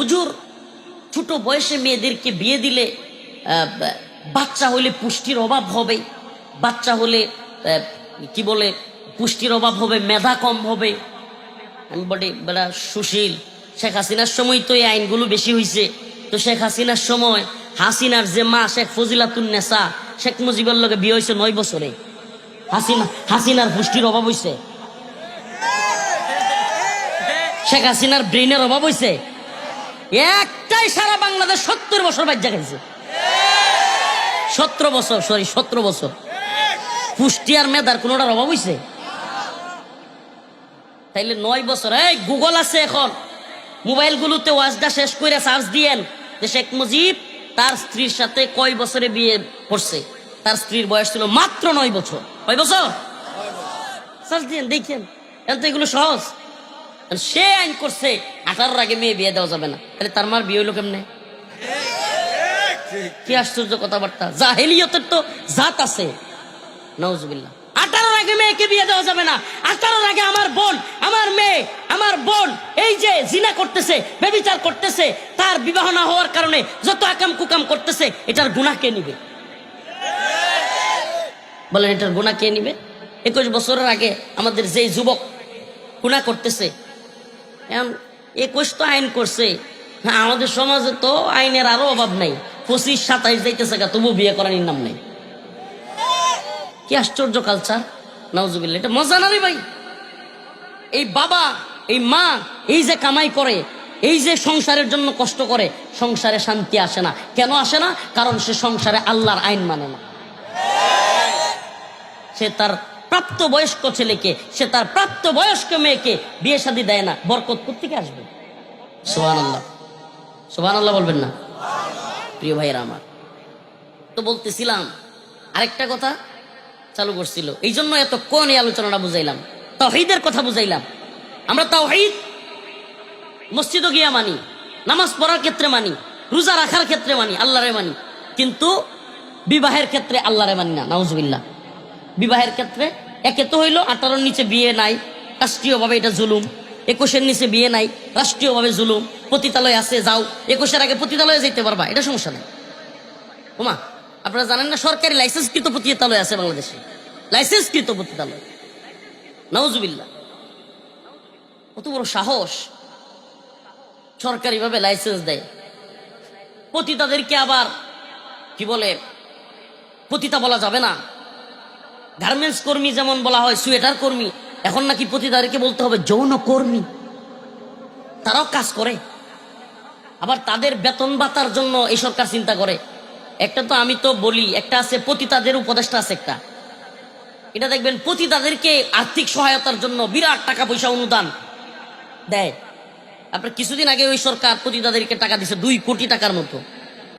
হুজুর ছোট বয়সে মেয়েদেরকে বিয়ে দিলে বাচ্চা হলে পুষ্টির অভাব হবে, বাচ্চা হলে কি বলে পুষ্টির অভাব হবে, মেধা কম হবে। আমি বলি বেড়া সুশীল, শেখ হাসিনার সময় তো এই আইনগুলো বেশি হয়েছে। তো শেখ হাসিনার সময় হাসিনার যে মা শেখ ফজিলাতুন্নেসা শেখ মুজিবের লগে বিয়ে হয়েছে 9 বছরে। হাসিনার পুষ্টির অভাব হয়েছে? শেখ হাসিনার ব্রেনের অভাব হয়েছে? একটাই সারা বাংলাদেশ 70 বছর বাচ্চা খাইছে। 17 বছর পুষ্টি আর মেধার কোনোটার অভাব হয়েছে? তাইলে 9 বছর। এই গুগল আছে এখন, মোবাইলগুলোতে ওয়াজটা শেষ করে সার্চ দিয়েন যে শেখ মুজিব তার স্ত্রীর সাথে কয় বছরে বিয়ে করছে। তার স্ত্রীর বয়স ছিল মাত্র 9 বছর। কয় বছর? সার্চ দিয়েন, দেখেন। এখন তো এগুলো সহজ। সে আইন করছে 18-র আগে মেয়ে বিয়ে দেওয়া যাবে না। তাহলে তার মার বিয়ে হইলো কেমনে? কি আশ্চর্য কথাবার্তা! জাহেলিয়তের তো জাত আছে। নাউজুবিল্লাহ। 18-র আগে মেয়েকে বিয়ে দেওয়া যাবে না। 18-র আগে আমার বোন, আমার মেয়ে, আমার বোন এই যে জিনা করতেছে, ব্যভিচার করতেছে, তার বিবাহ না হওয়ার কারণে যত আকাম কুকাম করতেছে, এটার গুনাহ কে নিবে? বলেন, এটার গুনাহ কে নিবে? 21 বছরের আগে আমাদের যে যুবক গুনাহ করতেছে, এখন 21 তো আইন করছে। হ্যাঁ, আমাদের সমাজে তো আইনের আরো অভাব নাই। 25-27 যাইতেছে গা, তবু বিয়ে করার নাম নাই। কি আশ্চর্য কালচার! নাউজুবিল্লাহ। এটা মজা না রে ভাই? এই বাবা, এই মা, এই যে কামাই করে, এই যে সংসারের জন্য কষ্ট করে, সংসারে শান্তি আসে না। কেন আসে না? কারণ সে সংসারে আল্লাহর আইন মানে না। সে তার প্রাপ্ত বয়স্ক ছেলেকে, সে তার প্রাপ্ত বয়স্ক মেয়েকে বিয়ে শাদী দেয় না। বরকত কোত্থেকে আসবে? সুবহানাল্লাহ, সুবহানাল্লাহ বলবেন না? প্রিয় ভাইয়েরা আমার, তো বলতেছিলাম আরেকটা কথা চালু করছিল, এই জন্য এতক্ষণ এই আলোচনাটা বুঝাইলাম, তাওহীদের কথা বুঝাইলাম। আমরা তাওহীদ মসজিদও গিয়া মানি, নামাজ পড়ার ক্ষেত্রে মানি, রোজা রাখার ক্ষেত্রে মানি, আল্লাহরে মানি, কিন্তু বিবাহের ক্ষেত্রে আল্লাহরে মানি না। নাউজুবিল্লাহ। বিবাহের ক্ষেত্রে একে তো হইলো 18-র নিচে বিয়ে নাই, রাষ্ট্রীয়ভাবে এটা জুলুম। 21-এর নিচে বিয়ে নাই, রাষ্ট্রীয়ভাবে জুলুম। পতিতালয় আছে, যাও। 21-এর আগে পতিতালয়ে যেতে পারবা, এটা সমস্যা নেই। ওমা, আপনারা জানেন না সরকারি লাইসেন্সকৃত পতিতালয় আছে বাংলাদেশে? লাইসেন্সকৃত পতিতালয়। নাউজুবিল্লাহ। কত বড় সাহস! সরকারিভাবে লাইসেন্স দেয়। পতিতাদেরকে আবার কি বলে, পতিতা বলা যাবে না। গার্মেন্টস কর্মী যেমন বলা হয়, সোয়েটার কর্মী, এখন নাকি পতিতাদেরকে বলতে হবে যৌন কর্মী। তারাও কাজ করে, আবার তাদের বেতন ভাতার জন্য এই সরকার চিন্তা করে। একটা তো আমি তো বলি, একটা আছে পতিতাদের উপদেষ্টা আছে একটা, এটা দেখবেন পতিতাদেরকে আর্থিক সহায়তার জন্য বিরাট টাকা পয়সা অনুদান দেয়। আপনার কিছুদিন আগে ওই সরকার পতিতাদেরকে টাকা দিছে 2 কোটি টাকার মতো।